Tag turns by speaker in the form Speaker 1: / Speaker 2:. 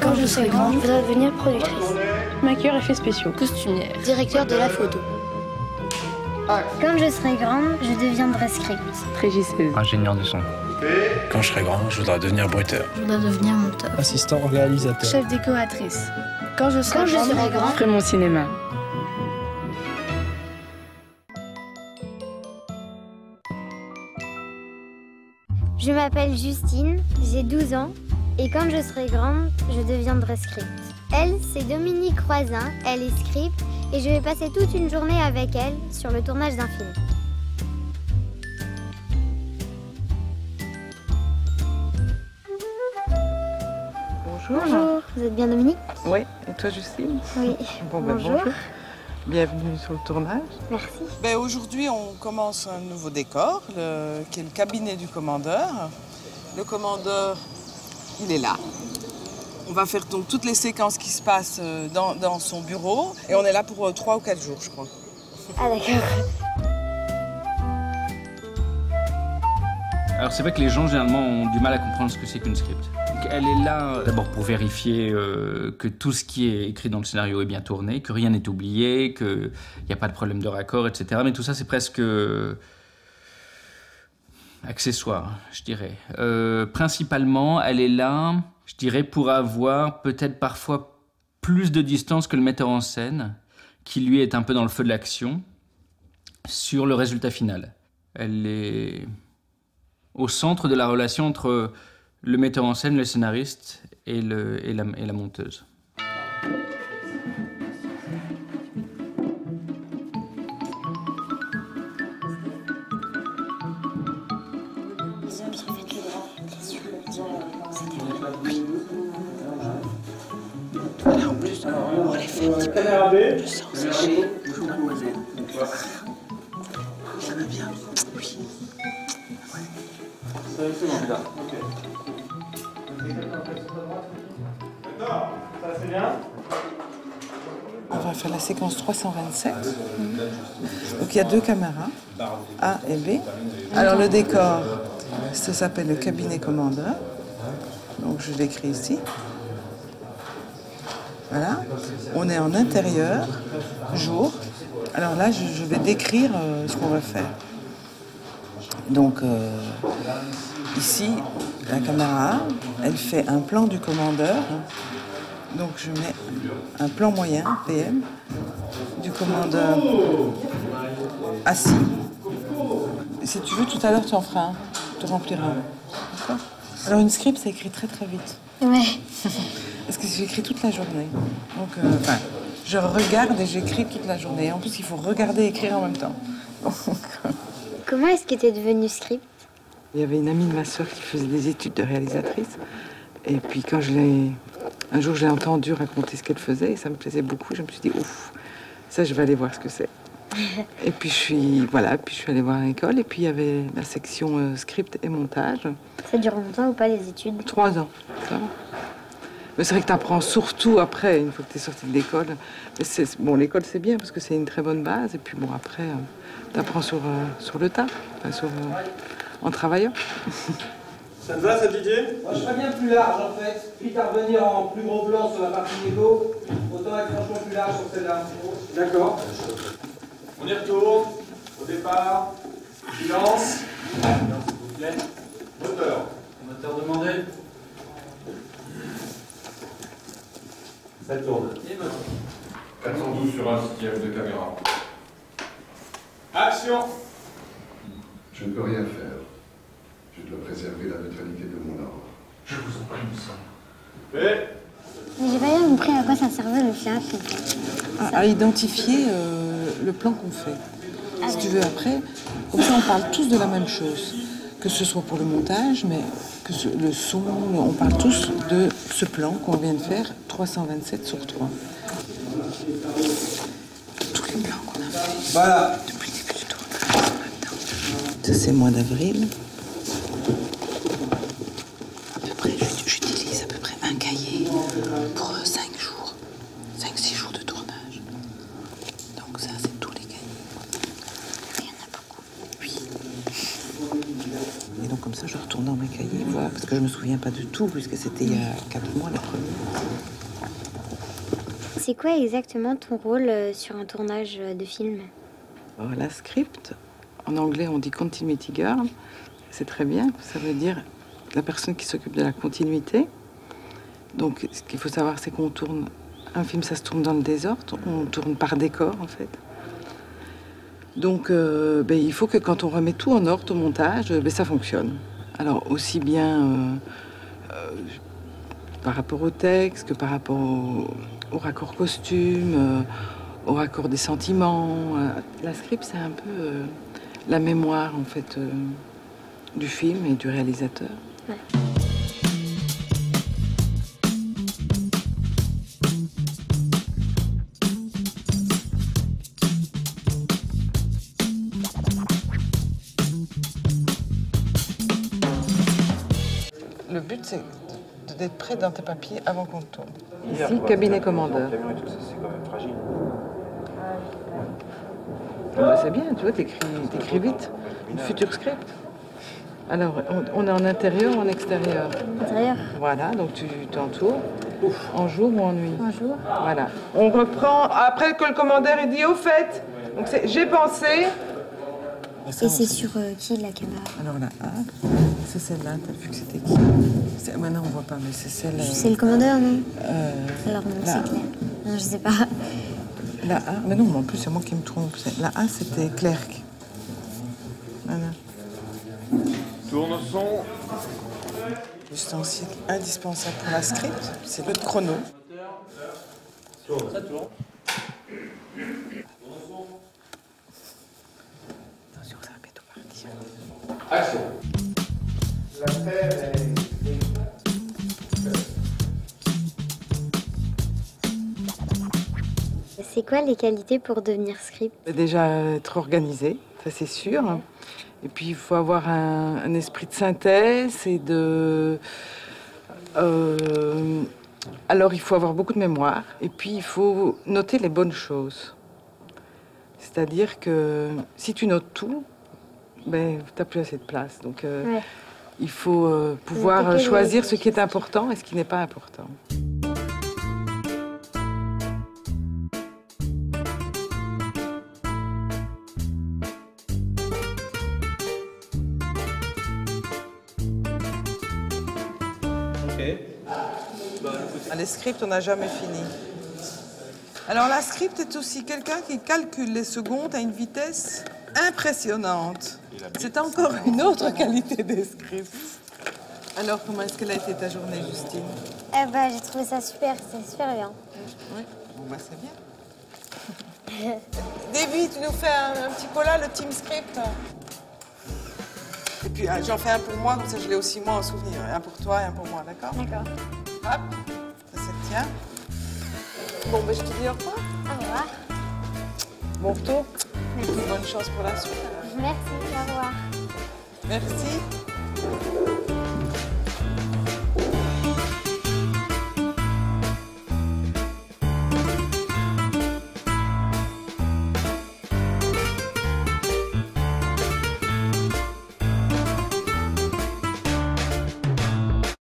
Speaker 1: Quand je serai grande, je voudrais devenir productrice.
Speaker 2: Maquilleur effets spéciaux.
Speaker 1: Costumière. Directeur de la photo.
Speaker 3: Quand je serai grande, je deviendrai script.
Speaker 2: Régisseuse.
Speaker 4: Ingénieur de son.
Speaker 5: Quand je serai grand, je voudrais devenir bruiteur.
Speaker 1: Je voudrais devenir monteur.
Speaker 6: Assistant réalisateur.
Speaker 3: Chef décoratrice.
Speaker 1: Quand je serai grande,
Speaker 2: Je ferai mon cinéma.
Speaker 3: Je m'appelle Justine, j'ai 12 ans. Et quand je serai grande, je deviendrai script. Elle, c'est Dominique Croisin, elle est script. Et je vais passer toute une journée avec elle sur le tournage d'un film.
Speaker 2: Bonjour.
Speaker 3: Bonjour, vous êtes bien Dominique?
Speaker 2: Oui, et toi Justine?
Speaker 3: Oui.
Speaker 2: Bon, ben,
Speaker 3: Bonjour.
Speaker 2: Bienvenue sur le tournage.
Speaker 3: Merci.
Speaker 7: Ben, aujourd'hui, on commence un nouveau décor, qui est le cabinet du commandeur. Le commandeur, il est là. On va faire donc toutes les séquences qui se passent dans son bureau. Et on est là pour 3 ou 4 jours, je crois.
Speaker 3: Ah d'accord.
Speaker 4: Alors c'est vrai que les gens généralement ont du mal à comprendre ce que c'est qu'une script. Donc, elle est là d'abord pour vérifier que tout ce qui est écrit dans le scénario est bien tourné, que rien n'est oublié, qu'il n'y a pas de problème de raccord, etc. Mais tout ça c'est presque accessoire, je dirais. Principalement, elle est là, je dirais, pour avoir peut-être parfois plus de distance que le metteur en scène, qui lui est un peu dans le feu de l'action, sur le résultat final. Elle est au centre de la relation entre le metteur en scène, le scénariste et la monteuse.
Speaker 7: Voilà, en plus, on les fait un petit peu le sang séché. Ça va bien? Oui.
Speaker 8: C'est bon, là. Ok. D'accord, ça c'est bien.
Speaker 7: On va faire la séquence 327. Donc il y a 2 caméras, A et B. Alors le décor, ça s'appelle le cabinet commandeur. Donc je l'écris ici. Voilà. On est en intérieur, jour. Alors là, je vais décrire ce qu'on va faire. Donc ici, la caméra A, elle fait un plan du commandeur. Donc je mets un plan moyen, PM, du commandeur assis. Si tu veux, tout à l'heure, tu en feras un. Tu rempliras un. D'accord? Alors une script, ça écrit très très vite.
Speaker 3: Ouais.
Speaker 7: Parce que j'écris toute la journée. Donc, je regarde et j'écris toute la journée. En plus, il faut regarder et écrire en même temps.
Speaker 3: Comment est-ce que tu es devenue script?
Speaker 7: Il y avait une amie de ma sœur qui faisait des études de réalisatrice. Et puis quand un jour, je l'ai entendue raconter ce qu'elle faisait et ça me plaisait beaucoup. Je me suis dit, ouf, ça, je vais aller voir ce que c'est. Et puis je suis allée voir à l'école. Et puis il y avait la section script et montage.
Speaker 3: Ça dure longtemps ou pas les études?
Speaker 7: 3 ans, ça va. Mais c'est vrai que tu apprends surtout après, une fois que tu es sorti de l'école. Bon, l'école, c'est bien parce que c'est une très bonne base. Et puis bon, après, tu apprends sur le tas, en travaillant.
Speaker 8: Ça te va cette idée?
Speaker 9: Moi, je ferais bien plus large en fait. Quitte à revenir en plus gros plan sur la partie négo, autant être franchement plus large sur celle-là.
Speaker 8: D'accord. On y retourne. Au départ. Silence. Silence, s'il vous plaît. Moteur. Moteur demandé. Ça tourne. Et moteur.
Speaker 10: 412 sur un système de caméra.
Speaker 8: Action.
Speaker 10: Je ne peux rien faire. Je dois préserver la neutralité de mon ordre.
Speaker 8: Je vous en prie, nous sommes. Fait.
Speaker 3: Mais j'ai pas bien compris à quoi ça servait le fiac.
Speaker 7: À identifier le plan qu'on fait. Si tu veux, après, comme ça, on parle tous de la même chose. Que ce soit pour le montage, mais que le son, on parle tous de ce plan qu'on vient de faire, 327 sur 3. Tous les plans qu'on a fait
Speaker 9: Voilà.
Speaker 7: depuis le début du tournage en même temps. Ça, c'est mois d'avril. À peu près, j'utilise à peu près un cahier pour 5 jours. 5-6 jours de tournage. Donc ça, c'est tous les cahiers.
Speaker 3: Il y en a beaucoup.
Speaker 7: Oui. Et donc comme ça, ça, je retourne dans mes cahiers, voilà, parce que je me souviens pas du tout, puisque c'était il y a 4 mois la première.
Speaker 3: C'est quoi exactement ton rôle sur un tournage de film?
Speaker 7: La script, en anglais on dit continuity girl, c'est très bien, ça veut dire la personne qui s'occupe de la continuité. Donc ce qu'il faut savoir, c'est qu'on tourne, un film ça se tourne dans le désordre, on tourne par décor en fait. Donc il faut que quand on remet tout en ordre au montage, ça fonctionne. Alors aussi bien par rapport au texte que par rapport au raccord costume, au raccord des sentiments. La script, c'est un peu la mémoire en fait du film et du réalisateur.
Speaker 3: Ouais.
Speaker 7: Le but, c'est d'être prêt dans tes papiers avant qu'on tourne. Ici, cabinet commandeur.
Speaker 8: C'est quand même fragile.
Speaker 7: C'est bien, tu vois, t'écris vite. Une future script. Alors, on est en intérieur ou en extérieur?
Speaker 3: Intérieur.
Speaker 7: Voilà, donc tu t'entoures. En jour ou en nuit?
Speaker 3: En jour.
Speaker 7: Voilà. On reprend après que le commandeur ait dit au fait. Donc c'est j'ai pensé.
Speaker 3: Et c'est sur qui la caméra?
Speaker 7: Alors là, c'est celle-là, t'as vu que c'était qui? Maintenant on voit pas, mais c'est celle.
Speaker 3: C'est le commandeur, non? Alors non,
Speaker 7: là.
Speaker 3: c'est Claire. Non, je sais pas.
Speaker 7: La A, mais non, mais en plus c'est moi qui me trompe. La A c'était Clerc. Voilà.
Speaker 8: Tourne son.
Speaker 7: L'ustensile indispensable pour la script, c'est le chrono.
Speaker 8: Ça tourne.
Speaker 7: Attention, ça va bientôt partir.
Speaker 8: Action.
Speaker 3: C'est quoi les qualités pour devenir script?
Speaker 7: Déjà être organisé, ça c'est sûr. Et puis il faut avoir un esprit de synthèse et de... alors il faut avoir beaucoup de mémoire et puis il faut noter les bonnes choses. C'est-à-dire que si tu notes tout, t'as plus assez de place. Donc
Speaker 3: Ouais.
Speaker 7: il faut pouvoir choisir ce qui est important et ce qui n'est pas important. Les scripts, on n'a jamais fini. Alors la script est aussi quelqu'un qui calcule les secondes à une vitesse impressionnante. C'est encore une autre qualité des scripts. Alors comment est-ce qu'elle a été ta journée, Justine?
Speaker 3: J'ai trouvé ça super, c'est super bien.
Speaker 7: Oui, bon c'est bien. Davy, tu nous fais un petit cola, le team script. Et puis j'en fais un pour moi, comme ça je l'ai aussi moi en souvenir. Un pour toi et un pour moi, d'accord?
Speaker 3: D'accord.
Speaker 7: Hop, ça c'est tien. Bon, je te dis au revoir.
Speaker 3: Au revoir.
Speaker 7: Bon retour.
Speaker 3: Merci.
Speaker 7: Bonne chance pour la suite.
Speaker 3: Merci, au revoir.
Speaker 7: Merci.